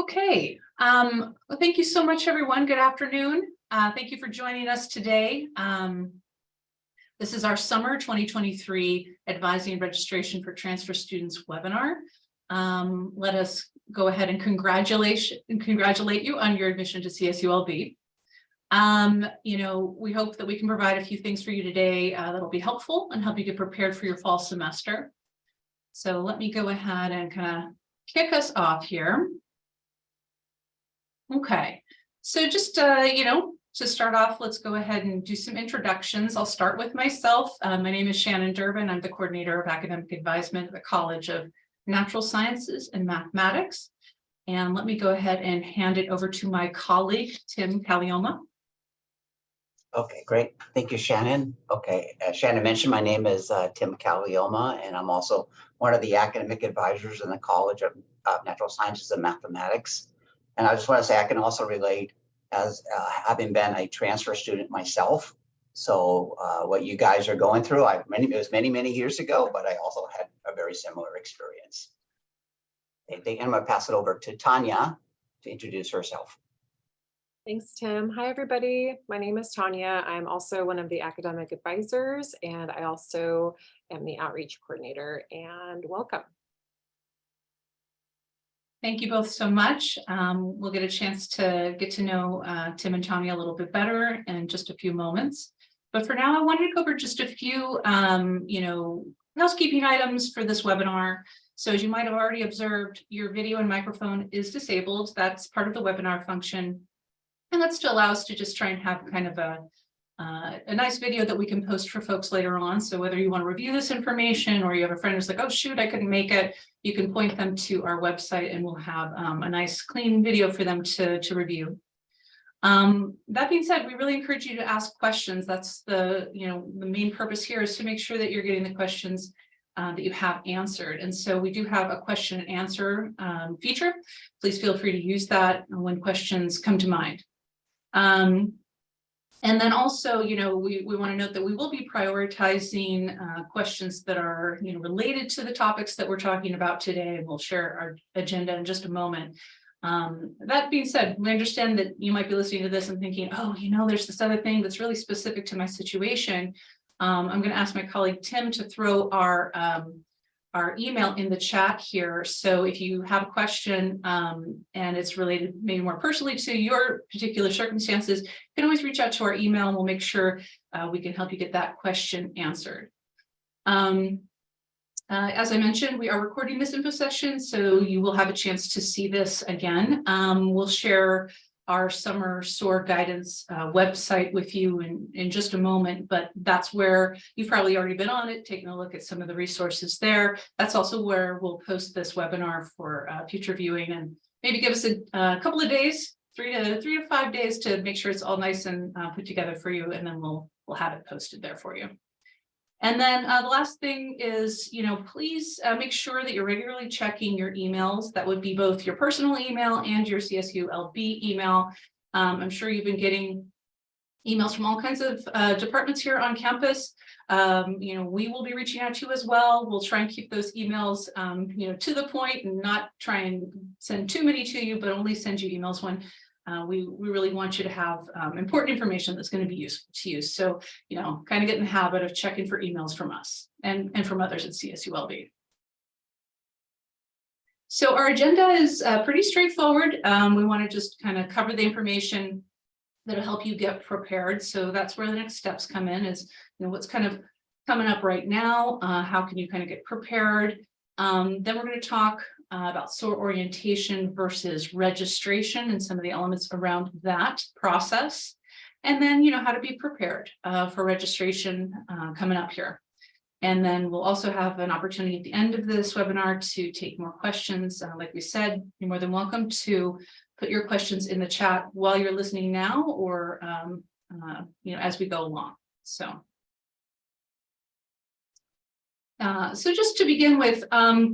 Okay, well, thank you so much, everyone. Good afternoon. Thank you for joining us today. This is our summer 2023 Advising and Registration for Transfer Students webinar. Let us go ahead and congratulate you on your admission to CSULB. We hope that we can provide a few things for you today that'll be helpful and help you get prepared for your fall semester. So let me go ahead and kind of kick us off here. Okay, so just, to start off, let's go ahead and do some introductions. I'll start with myself. My name is Shannon Durbin. I'm the coordinator of academic advisement at the College of Natural Sciences and Mathematics. And let me go ahead and hand it over to my colleague, Tim Calioma. Okay, great. Thank you, Shannon. Okay, as Shannon mentioned, my name is Tim Calioma, and I'm also one of the academic advisors in the College of Natural Sciences and Mathematics. And I just want to say I can also relate as having been a transfer student myself. So what you guys are going through, it was many years ago, but I also had a very similar experience. And I'm going to pass it over to Tanya to introduce herself. Thanks, Tim. Hi, everybody. My name is Tanya. I'm also one of the academic advisors, and I also am the outreach coordinator, and welcome. Thank you both so much. We'll get a chance to get to know Tim and Tanya a little bit better in just a few moments. But for now, I wanted to go over just a few, housekeeping items for this webinar. So as you might have already observed, your video and microphone is disabled. That's part of the webinar function. And that still allows us to just try and have kind of a nice video that we can post for folks later on. So whether you want to review this information or you have a friend who's like, oh, shoot, I couldn't make it, you can point them to our website and we'll have a nice clean video for them to review. That being said, we really encourage you to ask questions. That's the main purpose here is to make sure that you're getting the questions that you have answered. And so we do have a question and answer feature. Please feel free to use that when questions come to mind. And then also, we want to note that we will be prioritizing questions that are, related to the topics that we're talking about today. And we'll share our agenda in just a moment. That being said, we understand that you might be listening to this and thinking, oh, there's this other thing that's really specific to my situation. I'm going to ask my colleague Tim to throw our email in the chat here. So if you have a question and it's related maybe more personally to your particular circumstances, you can always reach out to our email and we'll make sure we can help you get that question answered. As I mentioned, we are recording this info session, so you will have a chance to see this again. We'll share our summer SOAR guidance website with you in just a moment, but that's where you've probably already been on it, taking a look at some of the resources there. That's also where we'll post this webinar for future viewing, and maybe give us a couple of days, three to 5 days to make sure it's all nice and put together for you, and then we'll have it posted there for you. And then the last thing is, please make sure that you're regularly checking your emails. That would be both your personal email and your CSULB email. I'm sure you've been getting emails from all kinds of departments here on campus. We will be reaching out to you as well. We'll try and keep those emails, to the point and not try and send too many to you, but only send you emails when we really want you to have important information that's going to be useful to you. So, kind of get in the habit of checking for emails from us and from others at CSULB. So our agenda is pretty straightforward. We want to just kind of cover the information that'll help you get prepared. So that's where the next steps come in is, what's kind of coming up right now. How can you kind of get prepared? Then we're going to talk about SOAR orientation versus registration and some of the elements around that process. And then, how to be prepared for registration coming up here. And then we'll also have an opportunity at the end of this webinar to take more questions. Like we said, you're more than welcome to put your questions in the chat while you're listening now or, as we go along. So just to begin with,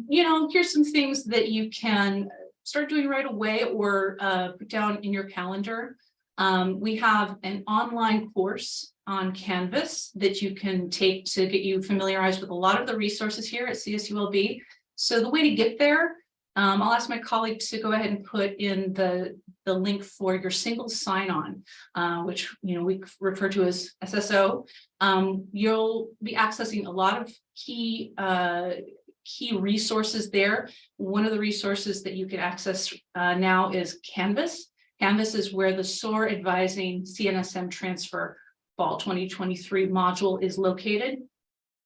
here's some things that you can start doing right away or put down in your calendar. We have an online course on Canvas that you can take to get you familiarized with a lot of the resources here at CSULB. So the way to get there I'll ask my colleague to go ahead and put in the link for your single sign-on, which we refer to as SSO. You'll be accessing a lot of key resources there. One of the resources that you can access now is Canvas. Canvas is where the SOAR Advising CNSM Transfer Fall 2023 module is located.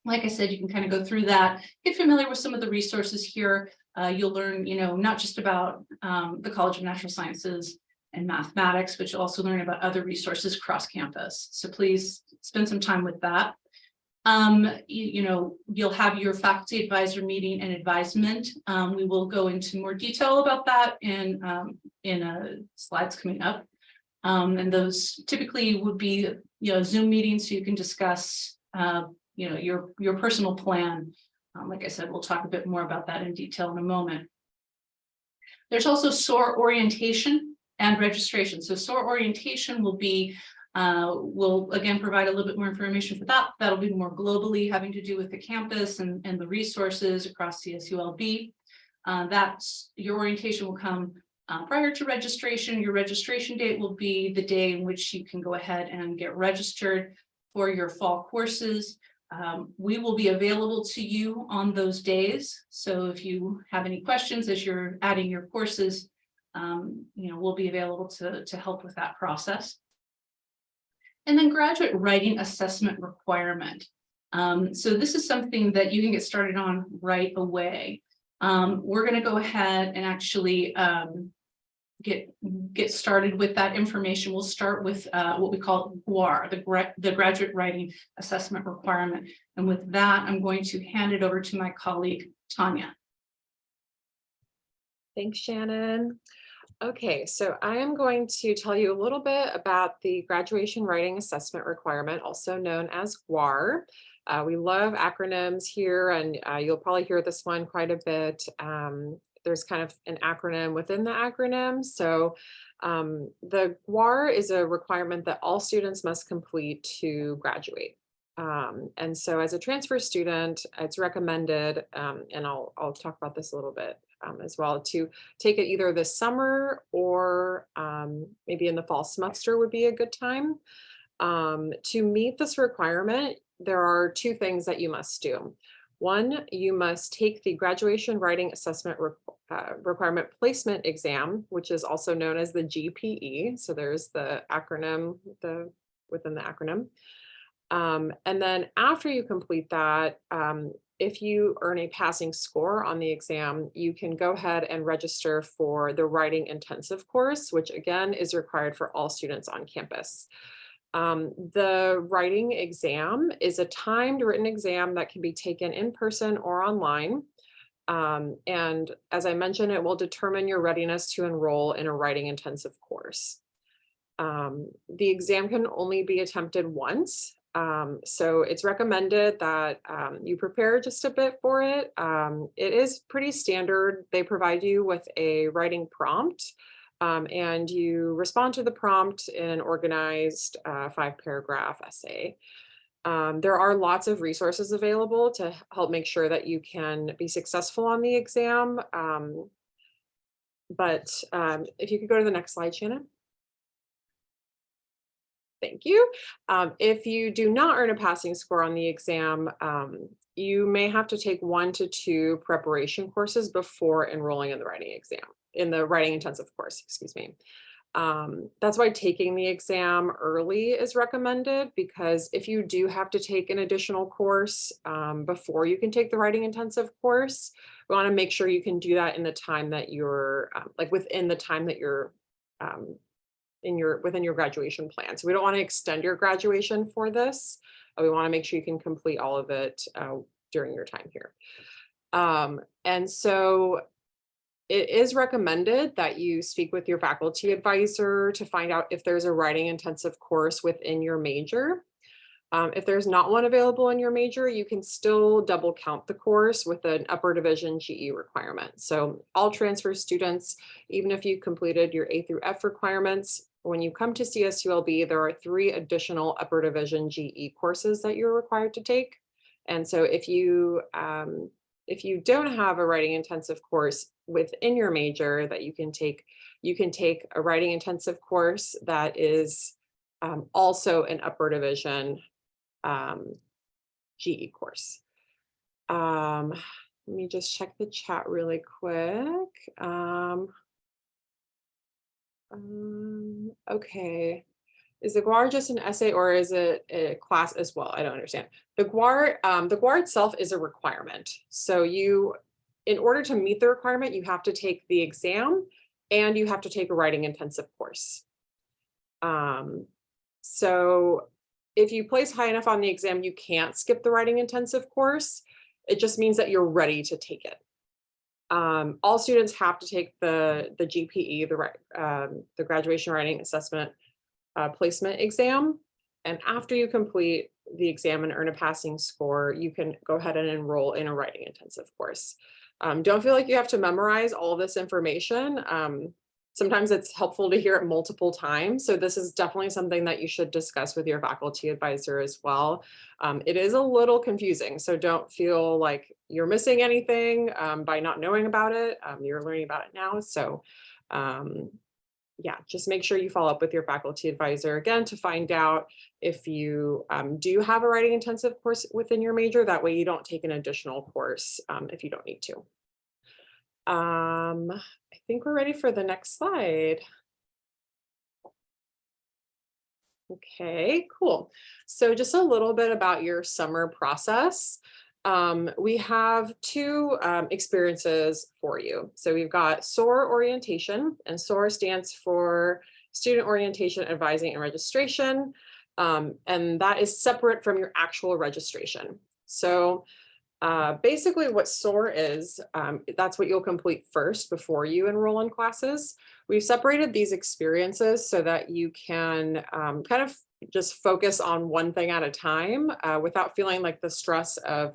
Like I said, you can kind of go through that, get familiar with some of the resources here. You'll learn, not just about the College of Natural Sciences and mathematics, but you'll also learn about other resources cross campus. So please spend some time with that. You'll have your faculty advisor meeting and advisement. We will go into more detail about that in slides coming up. And those typically would be, Zoom meetings, so you can discuss, your personal plan. Like I said, we'll talk a bit more about that in detail in a moment. There's also SOAR orientation and registration. So SOAR orientation will be, we'll again provide a little bit more information for that. That'll be more globally having to do with the campus and the resources across CSULB. That's your orientation will come prior to registration. Your registration date will be the day in which you can go ahead and get registered for your fall courses. We will be available to you on those days. So if you have any questions as you're adding your courses, we'll be available to help with that process. And then graduate writing assessment requirement. So this is something that you can get started on right away. We're going to go ahead and actually get started with that information. We'll start with what we call GWAR, the Graduate Writing Assessment Requirement. And with that, I'm going to hand it over to my colleague, Tanya. Thanks, Shannon. Okay, so I am going to tell you a little bit about the Graduation Writing Assessment Requirement, also known as GWAR. We love acronyms here, and you'll probably hear this one quite a bit. There's kind of an acronym within the acronym. So the GWAR is a requirement that all students must complete to graduate. And so as a transfer student, it's recommended, and I'll talk about this a little bit as well, to take it either this summer or maybe in the fall semester would be a good time. To meet this requirement, there are two things that you must do. One, you must take the Graduation Writing Assessment Requirement Placement Exam, which is also known as the GPE. So there's the acronym within the acronym. And then after you complete that, if you earn a passing score on the exam, you can go ahead and register for the writing intensive course, which again is required for all students on campus. The writing exam is a timed written exam that can be taken in person or online. And as I mentioned, it will determine your readiness to enroll in a writing intensive course. The exam can only be attempted once. So it's recommended that you prepare just a bit for it. It is pretty standard. They provide you with a writing prompt. And you respond to the prompt in an organized 5-paragraph essay. There are lots of resources available to help make sure that you can be successful on the exam. But if you could go to the next slide, Shannon. Thank you. If you do not earn a passing score on the exam, you may have to take 1 to 2 preparation courses before enrolling in the writing exam. In the writing intensive course, excuse me. That's why taking the exam early is recommended, because if you do have to take an additional course before you can take the writing intensive course, we want to make sure you can do that in the time that you're within the time that you're within your graduation plan. So we don't want to extend your graduation for this. We want to make sure you can complete all of it during your time here. And so it is recommended that you speak with your faculty advisor to find out if there's a writing intensive course within your major. If there's not one available in your major, you can still double count the course with an upper division GE requirement. So all transfer students, even if you completed your A through F requirements, when you come to CSULB, there are 3 additional upper division GE courses that you're required to take. And so if you if you don't have a writing intensive course within your major that you can take a writing intensive course that is also an upper division GE course. Let me just check the chat really quick. Okay. Is the GWAR just an essay or is it a class as well? I don't understand. The GWAR itself is a requirement. So in order to meet the requirement, you have to take the exam and you have to take a writing intensive course. So if you place high enough on the exam, you can't skip the writing intensive course. It just means that you're ready to take it. All students have to take the GPE, the graduation writing assessment placement exam. And after you complete the exam and earn a passing score, you can go ahead and enroll in a writing intensive course. Don't feel like you have to memorize all this information. Sometimes it's helpful to hear it multiple times. So this is definitely something that you should discuss with your faculty advisor as well. It is a little confusing, so don't feel like you're missing anything by not knowing about it. You're learning about it now. So yeah, just make sure you follow up with your faculty advisor again to find out if you do have a writing intensive course within your major. That way you don't take an additional course if you don't need to. I think we're ready for the next slide. Okay, cool. So just a little bit about your summer process. We have two experiences for you. So we've got SOAR orientation, and SOAR stands for Student Orientation, Advising and Registration. And that is separate from your actual registration. So basically what SOAR is, that's what you'll complete first before you enroll in classes. We've separated these experiences so that you can kind of just focus on one thing at a time without feeling like the stress of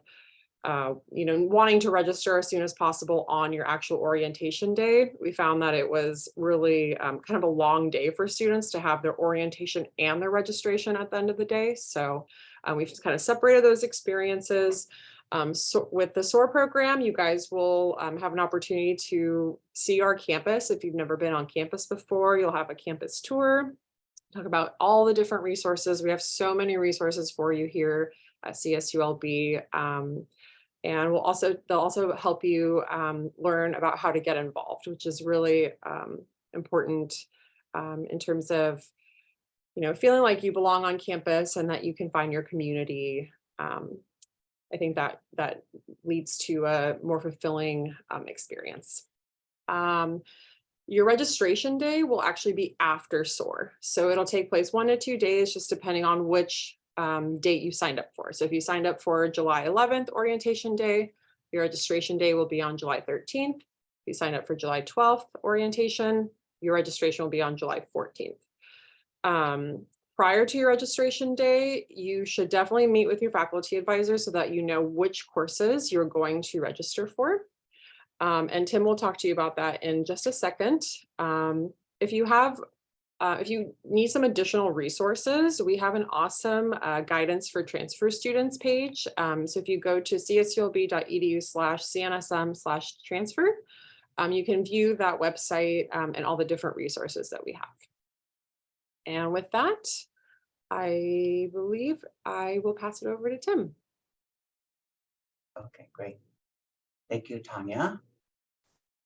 wanting to register as soon as possible on your actual orientation day. We found that it was really kind of a long day for students to have their orientation and their registration at the end of the day. So we've just kind of separated those experiences. So with the SOAR program, you guys will have an opportunity to see our campus. If you've never been on campus before, you'll have a campus tour, talk about all the different resources. We have so many resources for you here at CSULB. And they'll also help you learn about how to get involved, which is really important in terms of, feeling like you belong on campus and that you can find your community. I think that leads to a more fulfilling experience. Your registration day will actually be after SOAR. So it'll take place 1 to 2 days, just depending on which date you signed up for. So if you signed up for July 11th orientation day, your registration day will be on July 13th. If you signed up for July 12th orientation, your registration will be on July 14th. Prior to your registration day, you should definitely meet with your faculty advisor so that you know which courses you're going to register for. And Tim will talk to you about that in just a second. If you need some additional resources, we have an awesome guidance for transfer students page. So if you go to csulb.edu/CNSM/transfer, you can view that website and all the different resources that we have. And with that, I believe I will pass it over to Tim. Okay, great. Thank you, Tanya.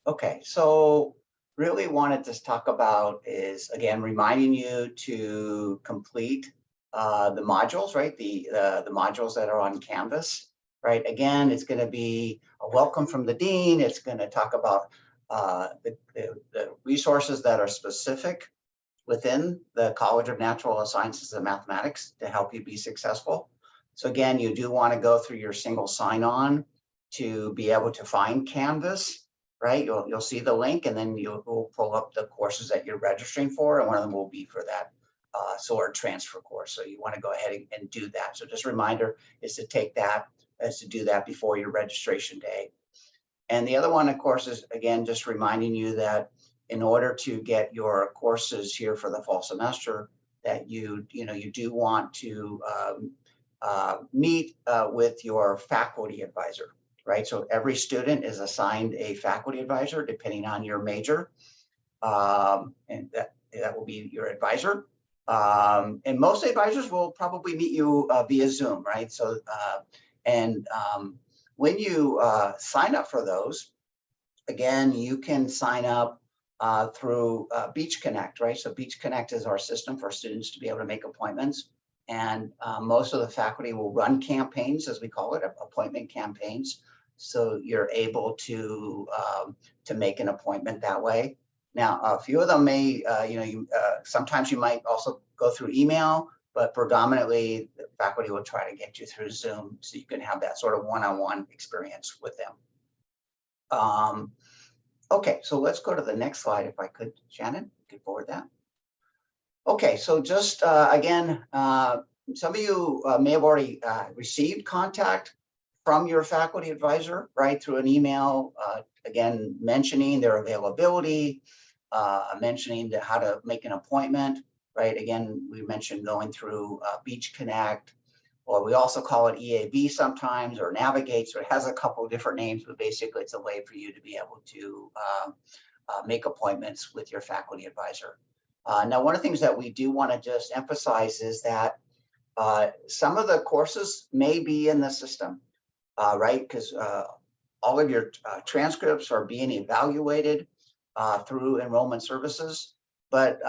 Okay, so really wanted to talk about is, again, reminding you to complete the modules, right? The modules that are on Canvas, right? Again, it's going to be a welcome from the dean. It's going to talk about the resources that are specific within the College of Natural Sciences and Mathematics to help you be successful. So again, you do want to go through your single sign-on to be able to find Canvas, right? You'll see the link, and then you'll pull up the courses that you're registering for, and one of them will be for that SOAR transfer course. So you want to go ahead and do that. So just a reminder is to do that before your registration day. And the other one, of course, is again just reminding you that in order to get your courses here for the fall semester, that you do want to meet with your faculty advisor. right? So every student is assigned a faculty advisor depending on your major, and that will be your advisor. And most advisors will probably meet you via Zoom, right? So, when you sign up for those, again, you can sign up through Beach Connect, right? So Beach Connect is our system for students to be able to make appointments. And most of the faculty will run campaigns, as we call it, appointment campaigns. So you're able to make an appointment that way. Now, a few of them may, sometimes you might also go through email, but predominantly the faculty will try to get you through Zoom so you can have that sort of one-on-one experience with them. Okay, so let's go to the next slide if I could, Shannon, you could forward that. Okay, so just again, some of you may have already received contact from your faculty advisor, right, through an email, again, mentioning their availability, mentioning how to make an appointment, right? Again, we mentioned going through Beach Connect, or we also call it EAB sometimes, or Navigate. So it has a couple of different names, but basically it's a way for you to be able to make appointments with your faculty advisor. Now, one of the things that we do want to just emphasize is that some of the courses may be in the system, right? Because all of your transcripts are being evaluated through enrollment services. But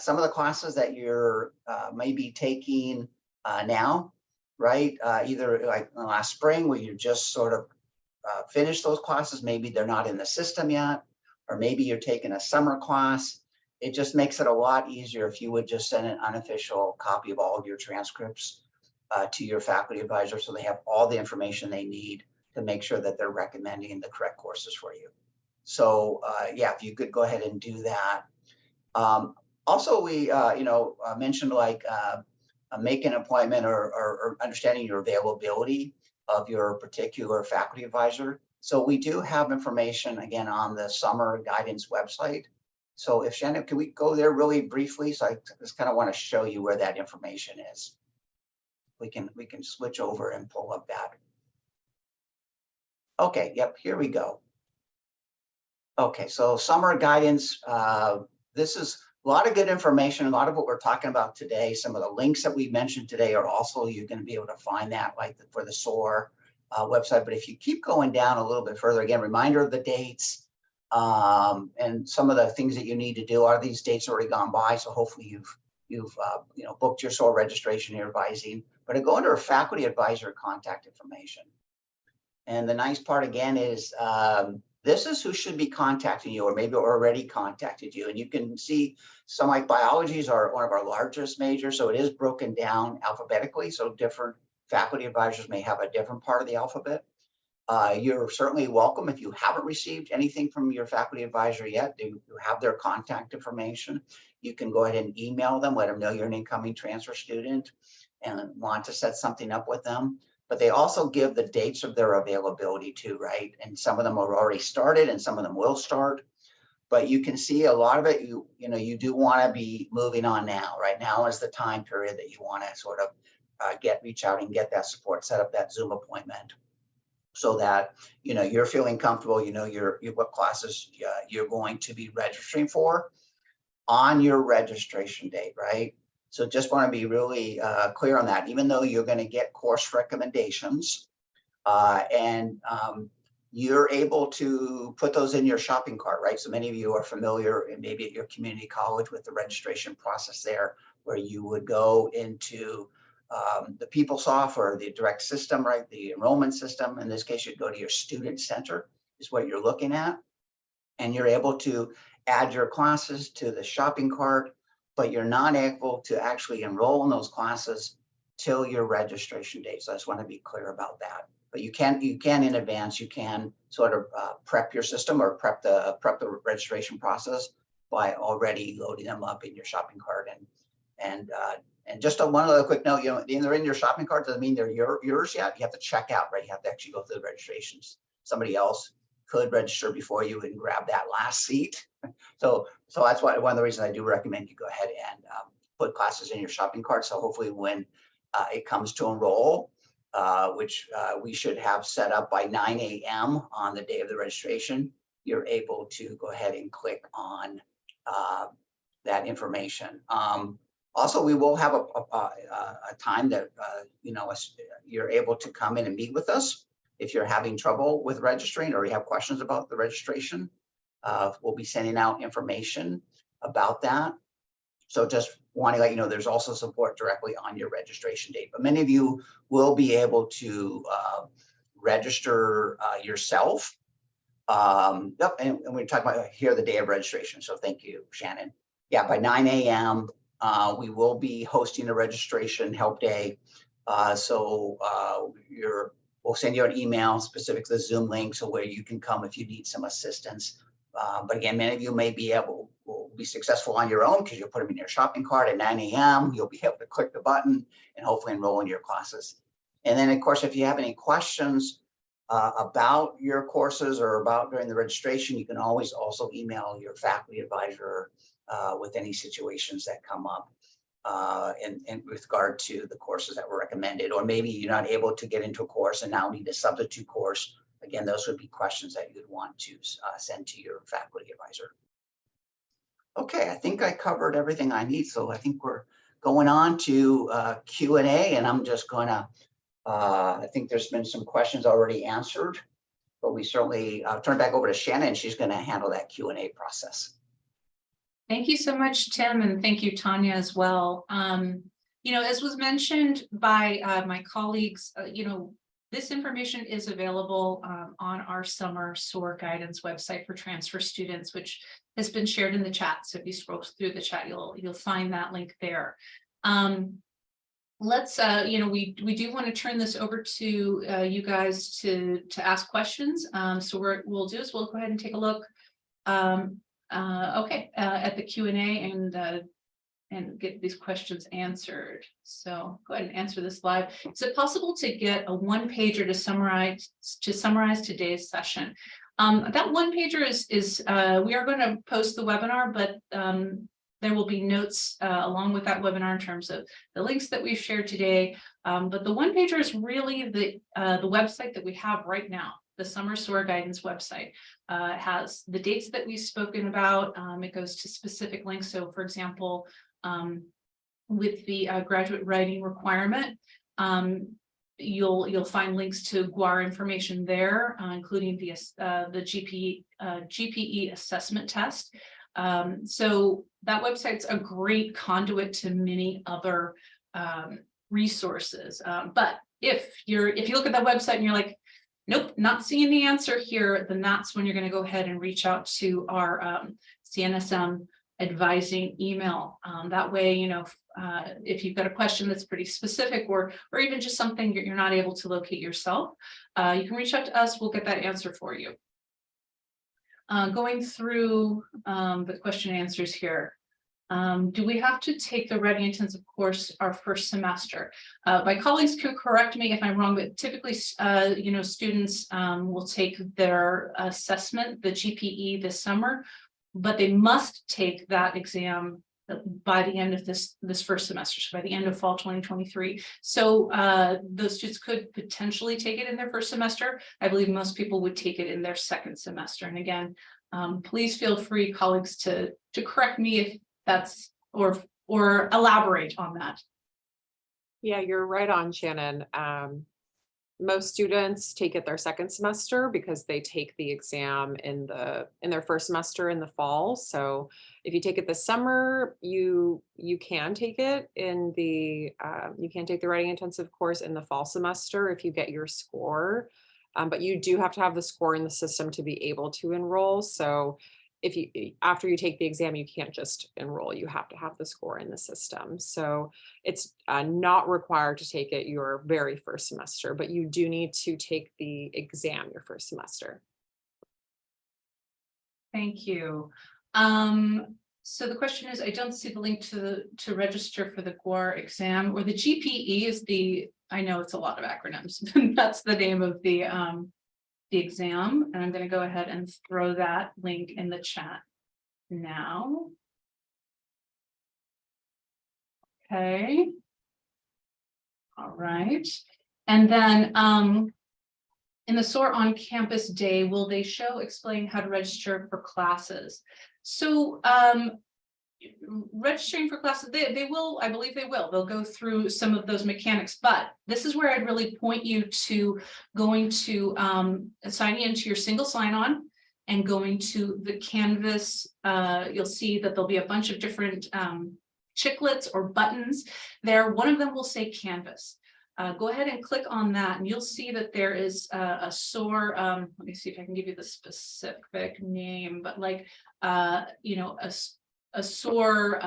some of the classes that you're maybe taking now, right? Either like last spring where you just sort of finished those classes, maybe they're not in the system yet, or maybe you're taking a summer class. It just makes it a lot easier if you would just send an unofficial copy of all of your transcripts to your faculty advisor so they have all the information they need to make sure that they're recommending the correct courses for you. So yeah, if you could go ahead and do that. Also, we mentioned like make an appointment or understanding your availability of your particular faculty advisor. So we do have information again on the summer guidance website. So if Shannon, can we go there really briefly? So I just kind of want to show you where that information is. We can switch over and pull up that. Okay, yep, here we go. Okay, so summer guidance, this is a lot of good information. A lot of what we're talking about today, some of the links that we mentioned today are also, you're going to be able to find that like for the SOAR website. But if you keep going down a little bit further, again, reminder of the dates and some of the things that you need to do. Are these dates already gone by? So hopefully you've booked your SOAR registration, your advising, but go under faculty advisor contact information. And the nice part again is this is who should be contacting you, or maybe already contacted you. And you can see some like biology is one of our largest majors, so it is broken down alphabetically. So different faculty advisors may have a different part of the alphabet. You're certainly welcome if you haven't received anything from your faculty advisor yet. You have their contact information. You can go ahead and email them, let them know you're an incoming transfer student and want to set something up with them. But they also give the dates of their availability too, right? And some of them are already started and some of them will start. But you can see a lot of it, you do want to be moving on now. Right now is the time period that you want to sort of reach out and get that support, set up that Zoom appointment so that, you're feeling comfortable, what classes you're going to be registering for on your registration date, right? So just want to be really clear on that, even though you're going to get course recommendations and you're able to put those in your shopping cart, right? So many of you are familiar, and maybe at your community college, with the registration process there, where you would go into the PeopleSoft or the direct system, right? The enrollment system. In this case, you'd go to your student center is what you're looking at. And you're able to add your classes to the shopping cart, but you're not able to actually enroll in those classes till your registration date. So I just want to be clear about that. But you can in advance, you can sort of prep your system or prep the registration process by already loading them up in your shopping cart. And just one other quick note, they're in your shopping cart doesn't mean they're yours yet. You have to check out, right? You have to actually go through the registrations. Somebody else could register before you and grab that last seat. So that's why one of the reasons I do recommend you go ahead and put classes in your shopping cart. So hopefully when it comes to enroll, which we should have set up by 9 a.m. on the day of the registration. You're able to go ahead and click on that information. Also, we will have a time that you're able to come in and meet with us if you're having trouble with registering or you have questions about the registration. We'll be sending out information about that. So just want to let you know, there's also support directly on your registration date. But many of you will be able to register yourself. Yep, and we're talking about here the day of registration. So thank you, Shannon. Yeah, by 9 a.m. We will be hosting a registration help day. We'll send you an email specific to the Zoom link, so where you can come if you need some assistance. But again, many of you may will be successful on your own because you'll put them in your shopping cart at 9 a.m. You'll be able to click the button and hopefully enroll in your classes. And then, of course, if you have any questions about your courses or about during the registration, you can always also email your faculty advisor with any situations that come up in with regard to the courses that were recommended, or maybe you're not able to get into a course and now need a substitute course. Again, those would be questions that you'd want to send to your faculty advisor. Okay, I think I covered everything I need, so I think we're going on to Q&A, and I'm just going to, I think there's been some questions already answered, but we certainly turn back over to Shannon. She's going to handle that Q&A process. Thank you so much, Tim, and thank you, Tanya, as well. As was mentioned by my colleagues, this information is available on our summer SOAR guidance website for transfer students, which has been shared in the chat. So if you scroll through the chat, you'll find that link there. Let's, we do want to turn this over to you guys to ask questions. So we'll do is we'll go ahead and take a look. At the Q&A and get these questions answered. So go ahead and answer this live. Is it possible to get a one-pager to summarize today's session? That one-pager is we are going to post the webinar, but there will be notes along with that webinar in terms of the links that we've shared today. But the one-pager is really the website that we have right now. The Summer SOAR Guidance website has the dates that we've spoken about. It goes to specific links. So, for example, with the graduate writing requirement, you'll find links to GWAR information there, including the GPE assessment test. So that website's a great conduit to many other resources. But if you look at that website and you're like, nope, not seeing the answer here, then that's when you're going to go ahead and reach out to our CNSM advising email. That way, if you've got a question that's pretty specific or even just something you're not able to locate yourself, you can reach out to us. We'll get that answer for you. Going through the question and answers here. Do we have to take the writing intensive course our first semester? My colleagues can correct me if I'm wrong, but typically, students will take their assessment, the GPE, this summer, but they must take that exam by the end of this first semester, so by the end of fall 2023. So those students could potentially take it in their first semester. I believe most people would take it in their second semester. And again, please feel free, colleagues, to correct me if that's or elaborate on that. Yeah, you're right on, Shannon. Most students take it their second semester because they take the exam in their first semester in the fall. So if you take it this summer, you can take it in you can take the writing intensive course in the fall semester if you get your score. But you do have to have the score in the system to be able to enroll. So after you take the exam, you can't just enroll, you have to have the score in the system. So it's not required to take it your very first semester, but you do need to take the exam your first semester. Thank you. So the question is, I don't see the link to register for the GWAR exam, or the GPE is I know it's a lot of acronyms. That's the name of the exam, and I'm going to go ahead and throw that link in the chat now. Okay. All right. And then in the SOAR on campus day, will they explain how to register for classes? So registering for classes, they will, I believe they will. They'll go through some of those mechanics, but this is where I'd really point you to going to signing into your single sign-on and going to the Canvas. You'll see that there'll be a bunch of different chiclets or buttons there. One of them will say Canvas. Go ahead and click on that and you'll see that there is a SOAR, let me see if I can give you the specific name, but like, you know, a SOAR,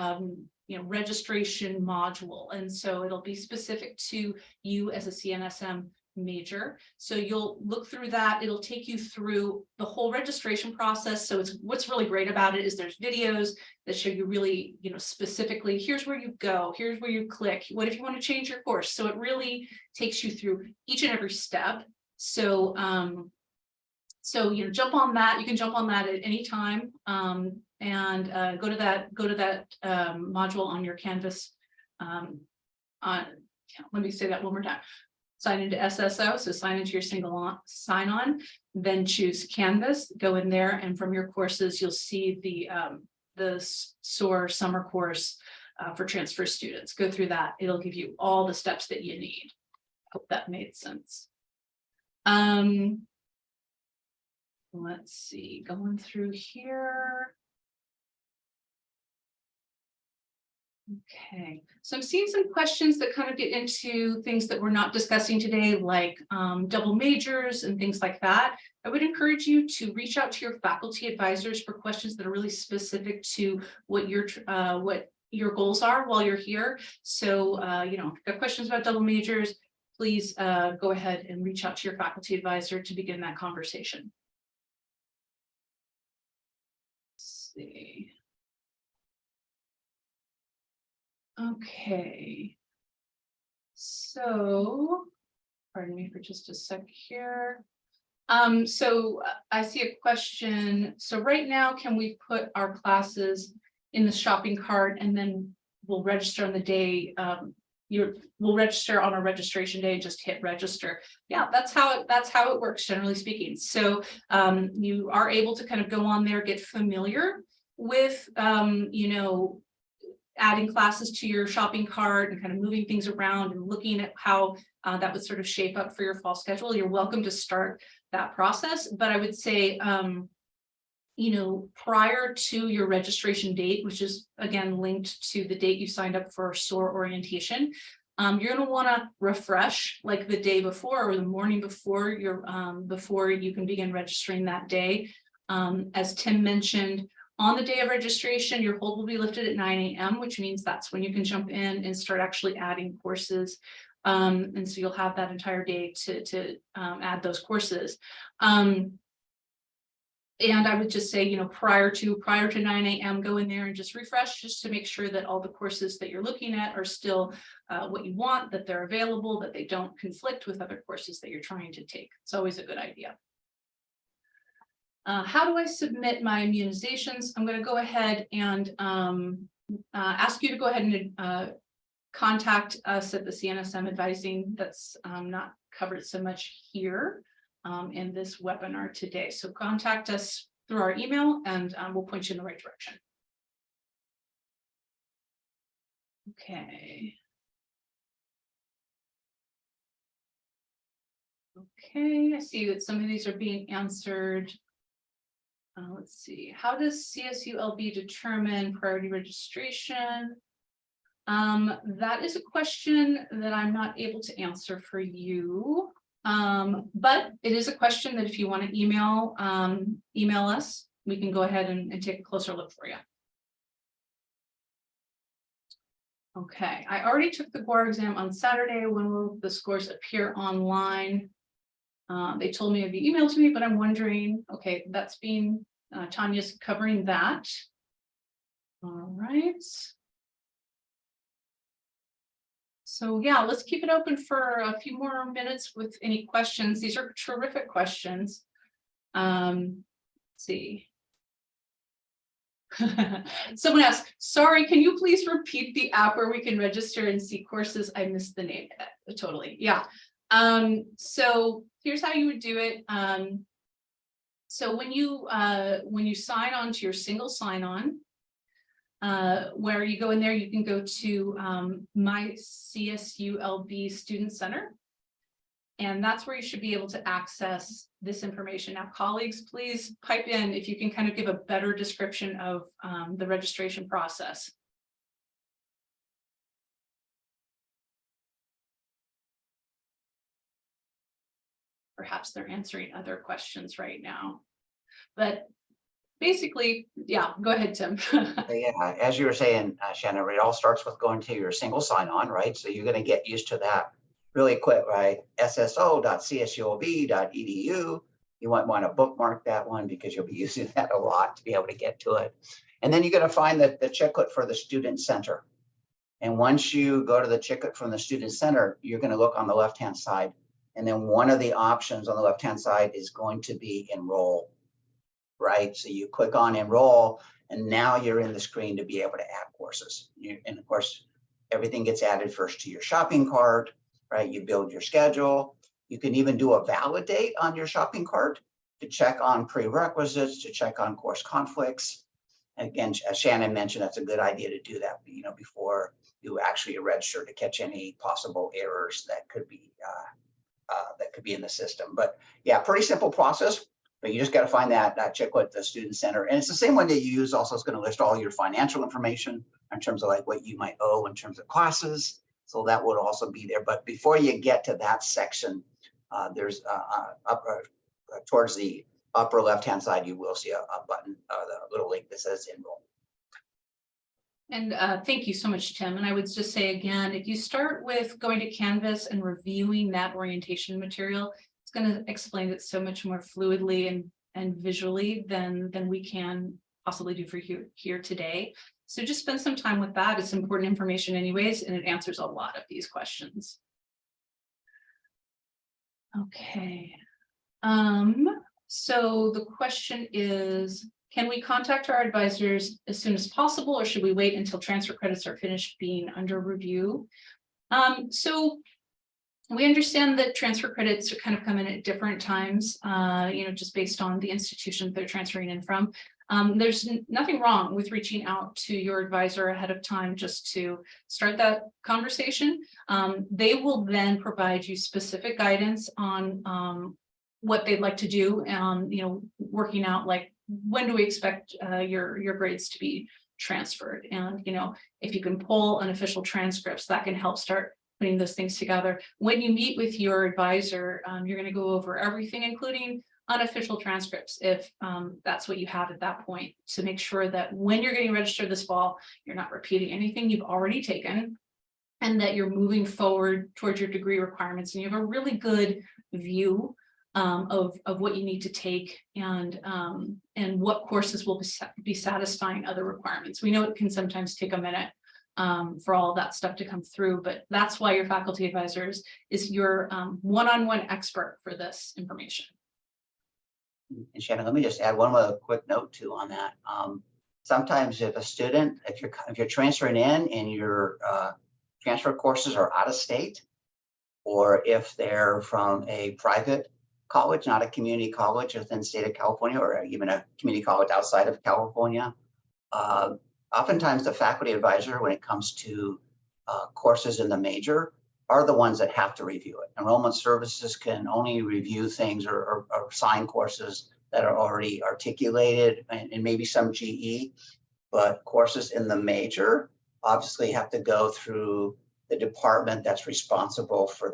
you know, registration module. And so it'll be specific to you as a CNSM major. So you'll look through that. It'll take you through the whole registration process. So it's what's really great about it is there's videos that show you really, you know, specifically, here's where you go, here's where you click. What if you want to change your course? So it really takes you through each and every step. So, so, you know, jump on that. You can jump on that at any time. And go to that module on your Canvas. Let me say that one more time. Sign into SSO, so sign into your single sign-on, then choose Canvas, go in there, and from your courses, you'll see the SOAR summer course for transfer students. Go through that. It'll give you all the steps that you need. Hope that made sense. Let's see, going through here. Okay, so I'm seeing some questions that kind of get into things that we're not discussing today, like double majors and things like that. I would encourage you to reach out to your faculty advisors for questions that are really specific to what your goals are while you're here. So, you know, if you've got questions about double majors, please go ahead and reach out to your faculty advisor to begin that conversation. Let's see. Okay, so pardon me for just a sec here. So I see a question. So right now, can we put our classes in the shopping cart and then we'll register on the day? We'll register on our registration day. Just hit register. Yeah, that's how it works, generally speaking. So you are able to kind of go on there, get familiar with you know, adding classes to your shopping cart and kind of moving things around and looking at how that would sort of shape up for your fall schedule. You're welcome to start that process, but I would say, you know, prior to your registration date, which is again linked to the date you signed up for SOAR orientation, you're going to want to refresh like the day before or the morning before before you can begin registering that day. As Tim mentioned, on the day of registration, your hold will be lifted at 9 a.m., which means that's when you can jump in and start actually adding courses. And so you'll have that entire day to add those courses. And I would just say, you know, prior to 9 a.m., go in there and just refresh just to make sure that all the courses that you're looking at are still what you want, that they're available, that they don't conflict with other courses that you're trying to take. It's always a good idea. How do I submit my immunizations? I'm going to go ahead and ask you to go ahead and contact us at the CNSM Advising. That's not covered so much here in this webinar today. So contact us through our email and we'll point you in the right direction. Okay. Okay, I see that some of these are being answered. Let's see, how does CSULB determine priority registration? That is a question that I'm not able to answer for you, but it is a question that if you want to email us, we can go ahead and take a closer look for you. Okay, I already took the GWAR exam on Saturday. When will the scores appear online? They told me it'd be emailed to me, but I'm wondering, okay, that's being, Tanya's covering that. All right. So yeah, let's keep it open for a few more minutes with any questions. These are terrific questions. Let's see. Someone asked, sorry, can you please repeat the app where we can register and see courses? I missed the name. Totally. Yeah. So here's how you would do it. So when you sign on to your single sign-on, where you go in there, you can go to my CSULB Student Center. And that's where you should be able to access this information. Now, colleagues, please pipe in if you can kind of give a better description of the registration process. Perhaps they're answering other questions right now, but basically, yeah, go ahead, Tim. Yeah, as you were saying, Shannon, it all starts with going to your single sign-on, right? So you're going to get used to that really quick, right? sso.csulb.edu. You might want to bookmark that one because you'll be using that a lot to be able to get to it. And then you're going to find the checklist for the Student Center. And once you go to the checklist from the Student Center, you're going to look on the left-hand side. And then one of the options on the left-hand side is going to be enroll, right? So you click on enroll, and now you're in the screen to be able to add courses. And of course, everything gets added first to your shopping cart, right? You build your schedule. You can even do a validate on your shopping cart to check on prerequisites, to check on course conflicts. Again, as Shannon mentioned, that's a good idea to do that, before you actually register, to catch any possible errors that could be in the system. But yeah, pretty simple process. But you just got to find that checklist, the Student Center. And it's the same one that you use. Also, it's going to list all your financial information in terms of like what you might owe in terms of classes. So that would also be there. But before you get to that section, there's towards the upper left-hand side, you will see a button, the little link that says enroll. And thank you so much, Tim. And I would just say again, if you start with going to Canvas and reviewing that orientation material, it's going to explain it so much more fluidly and visually than we can possibly do for here today. So just spend some time with that. It's important information anyways, and it answers a lot of these questions. Okay. So the question is, can we contact our advisors as soon as possible, or should we wait until transfer credits are finished being under review? So we understand that transfer credits are kind of come in at different times, just based on the institution they're transferring in from. There's nothing wrong with reaching out to your advisor ahead of time just to start that conversation. They will then provide you specific guidance on what they'd like to do, working out like when do we expect your grades to be transferred, and if you can pull unofficial transcripts, that can help start putting those things together. When you meet with your advisor, you're going to go over everything, including unofficial transcripts, if that's what you have at that point, to make sure that when you're getting registered this fall, you're not repeating anything you've already taken, and that you're moving forward towards your degree requirements, and you have a really good view of what you need to take, and what courses will be satisfying other requirements. We know it can sometimes take a minute for all of that stuff to come through, but that's why your faculty advisors is your one-on-one expert for this information. And Shannon, let me just add one more quick note too on that. Sometimes if a student, if you're transferring in and your transfer courses are out of state, or if they're from a private college, not a community college within the state of California, or even a community college outside of California, oftentimes the faculty advisor, when it comes to courses in the major, are the ones that have to review it. Enrollment services can only review things or assign courses that are already articulated, and maybe some GE, but courses in the major obviously have to go through the department that's responsible for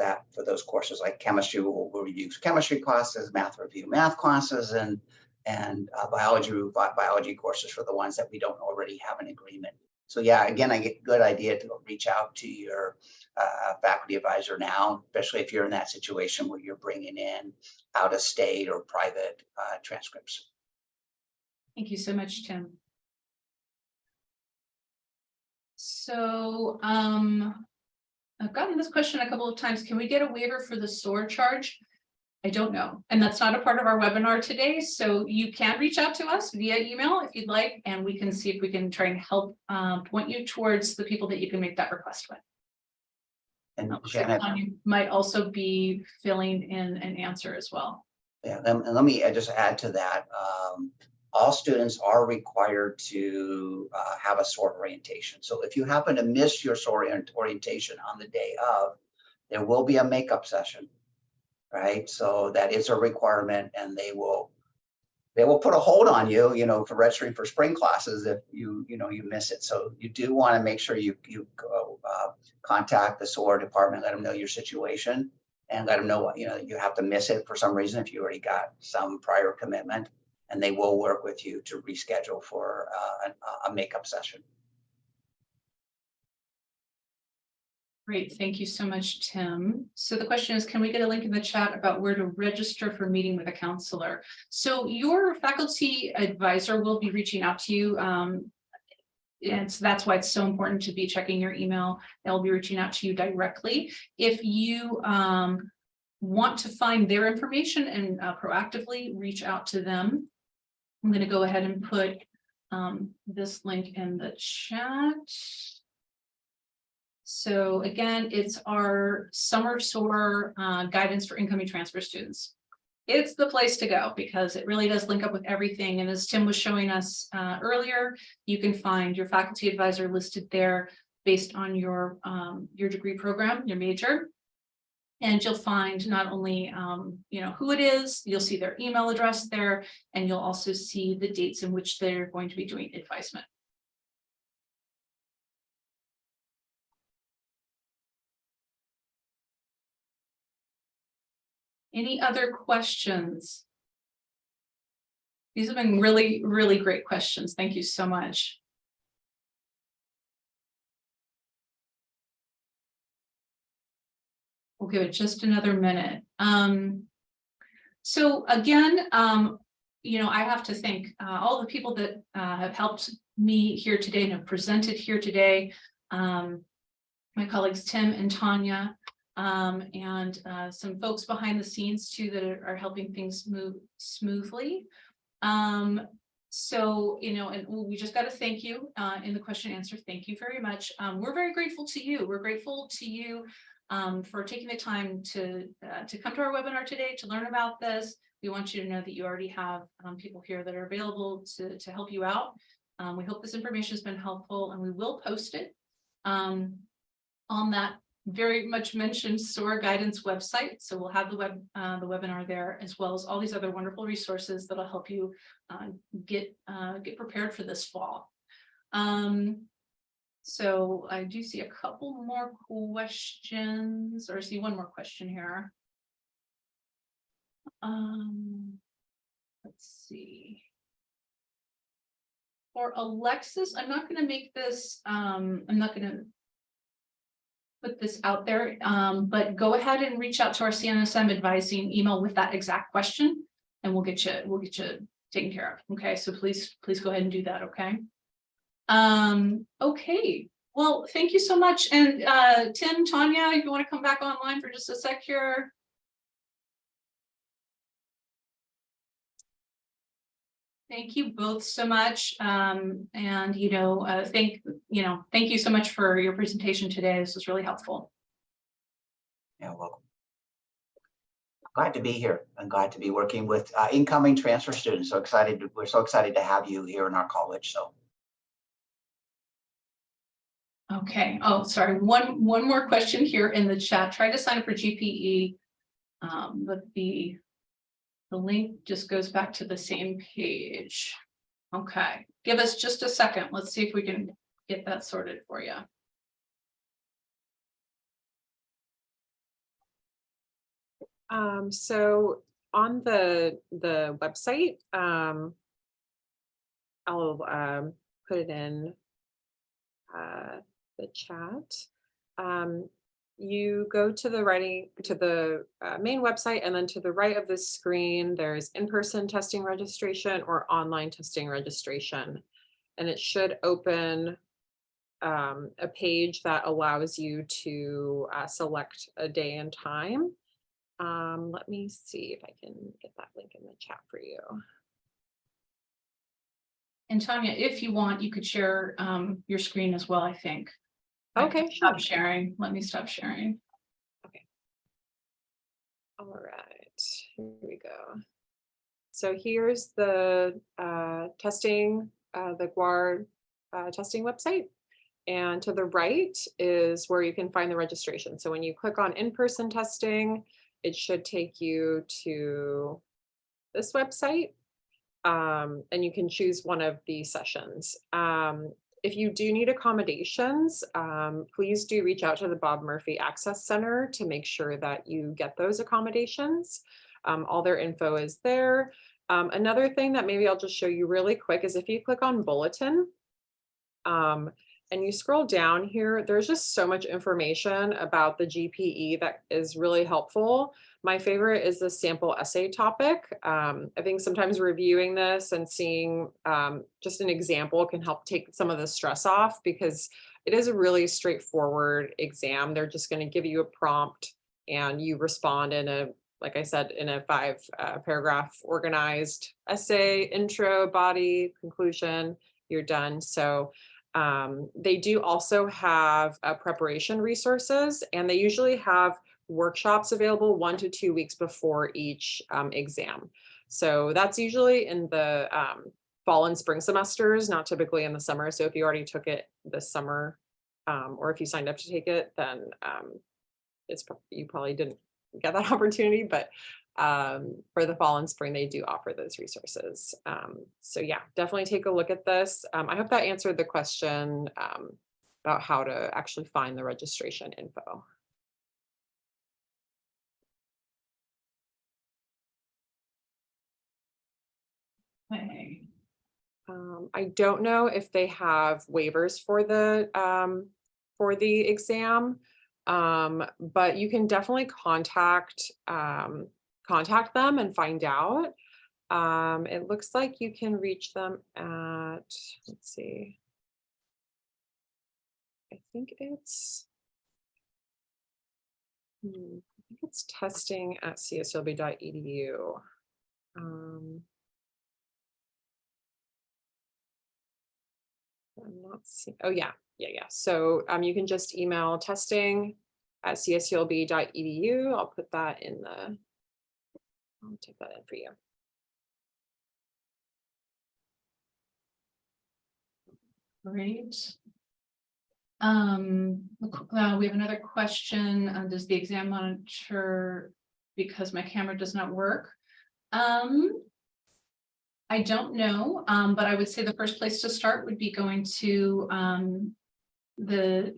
those courses. Like chemistry will review chemistry classes, math review math classes, and biology courses for the ones that we don't already have an agreement. So yeah, again, I get a good idea to reach out to your faculty advisor now, especially if you're in that situation where you're bringing in out of state or private transcripts. Thank you so much, Tim. So I've gotten this question a couple of times. Can we get a waiver for the SOAR charge? I don't know. And that's not a part of our webinar today. So you can reach out to us via email if you'd like, and we can see if we can try and help point you towards the people that you can make that request with. And Looks like Shannon, Tanya might also be filling in an answer as well. yeah, and let me just add to that. All students are required to have a SOAR orientation. So if you happen to miss your SOAR orientation on the day of, there will be a makeup session, right? So that is a requirement, and they will put a hold on you, for registering for spring classes if you miss it. So you do want to make sure you go, contact the SOAR department, let them know your situation, and let them know what, you have to miss it for some reason if you already got some prior commitment, and they will work with you to reschedule for a makeup session. Great, thank you so much, Tim. So the question is, can we get a link in the chat about where to register for meeting with a counselor? So your faculty advisor will be reaching out to you. And so that's why it's so important to be checking your email. They'll be reaching out to you directly. If you want to find their information and proactively reach out to them, I'm going to go ahead and put this link in the chat. So again, it's our summer SOAR guidance for incoming transfer students. It's the place to go because it really does link up with everything. And as Tim was showing us earlier, you can find your faculty advisor listed there based on your degree program, your major. And you'll find not only who it is, you'll see their email address there, and you'll also see the dates in which they're going to be doing advisement. Any other questions? These have been really, really great questions. Thank you so much. We'll give it just another minute. So again, I have to thank all the people that have helped me here today and have presented here today. My colleagues Tim and Tanya, and some folks behind the scenes too that are helping things move smoothly. So, and we just got to thank you in the question and answer. Thank you very much. We're very grateful to you. We're grateful to you for taking the time to come to our webinar today to learn about this. We want you to know that you already have people here that are available to help you out. We hope this information has been helpful, and we will post it on that very much mentioned SOAR guidance website. So we'll have the webinar there, as well as all these other wonderful resources that'll help you get prepared for this fall. So I do see a couple more questions, or I see one more question here. Let's see. For Alexis, I'm not going to make this, I'm not going to put this out there, but go ahead and reach out to our CNSM advising email with that exact question, and we'll get you taken care of. Okay, so please go ahead and do that. Okay. Okay. Well, thank you so much. And Tim, Tanya, if you want to come back online for just a sec here. Thank you both so much. And thank you so much for your presentation today. This was really helpful. Yeah, welcome. Glad to be here. I'm glad to be working with incoming transfer students. We're so excited to have you here in our college. So. Okay. Oh, sorry. One more question here in the chat. Try to sign up for GPE, but the link just goes back to the same page. Okay. Give us just a second. Let's see if we can get that sorted for you. So on the website, I'll put it in the chat. You go to the main website, and then to the right of the screen, there's in-person testing registration or online testing registration. And it should open a page that allows you to select a day and time. Let me see if I can get that link in the chat for you. And Tanya, if you want, you could share your screen as well, I think. Okay, Stop sure. sharing. Let me stop sharing. All right, here we go. So here's the testing, the GWAR testing website. And to the right is where you can find the registration. So when you click on in-person testing, it should take you to this website. And you can choose one of the sessions. If you do need accommodations, please do reach out to the Bob Murphy Access Center to make sure that you get those accommodations. All their info is there. Another thing that maybe I'll just show you really quick is if you click on Bulletin, and you scroll down here, there's just so much information about the GPE that is really helpful. My favorite is the sample essay topic. I think sometimes reviewing this and seeing just an example can help take some of the stress off, because it is a really straightforward exam. They're just going to give you a prompt and you respond in a, like I said, in a 5 paragraph organized essay, intro, body, conclusion, you're done. So they do also have preparation resources, and they usually have workshops available 1 to 2 weeks before each exam. So that's usually in the fall and spring semesters, not typically in the summer. So if you already took it this summer, or if you signed up to take it, then you probably didn't get that opportunity, but for the fall and spring, they do offer those resources. So yeah, definitely take a look at this. I hope that answered the question about how to actually find the registration info. Okay. I don't know if they have waivers for the exam, but you can definitely contact them and find out. It looks like you can reach them at, let's see, I think it's testing at CSULB.edu. I'm not seeing, oh yeah. So you can just email testing at CSULB.edu. I'll put that in the, I'll take that in for you. Great. We have another question. Does the exam monitor, because my camera does not work? I don't know, but I would say the first place to start would be going to the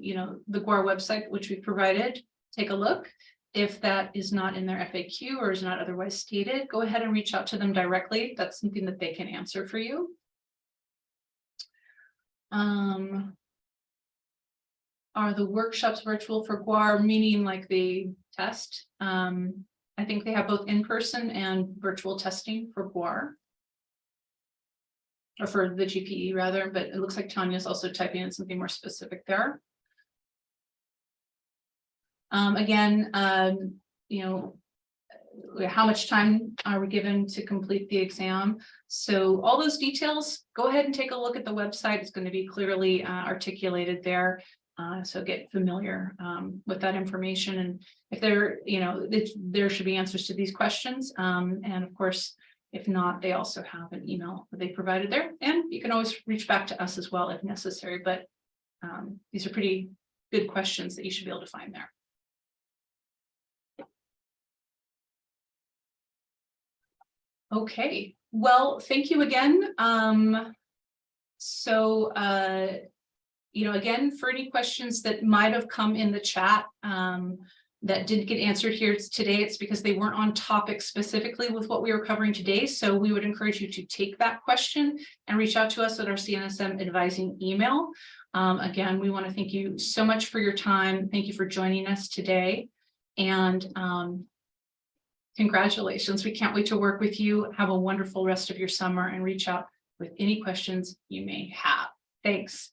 GWAR website, which we provided. Take a look. If that is not in their FAQ or is not otherwise stated, go ahead and reach out to them directly. That's something that they can answer for you. Are the workshops virtual for GWAR, meaning like the test? I think they have both in-person and virtual testing for GWAR. Or for the GPE rather, but it looks like Tanya's also typing in something more specific there. Again, how much time are we given to complete the exam? So all those details, go ahead and take a look at the website. It's going to be clearly articulated there. So get familiar with that information. And if there, there should be answers to these questions. And of course, if not, they also have an email that they provided there. And you can always reach back to us as well if necessary. But these are pretty good questions that you should be able to find there. Okay, well, thank you again. Again, for any questions that might have come in the chat that didn't get answered here today, it's because they weren't on topic specifically with what we were covering today. So we would encourage you to take that question and reach out to us at our CNSM advising email. Again, we want to thank you so much for your time. Thank you for joining us today. And congratulations. We can't wait to work with you. Have a wonderful rest of your summer and reach out with any questions you may have. Thanks.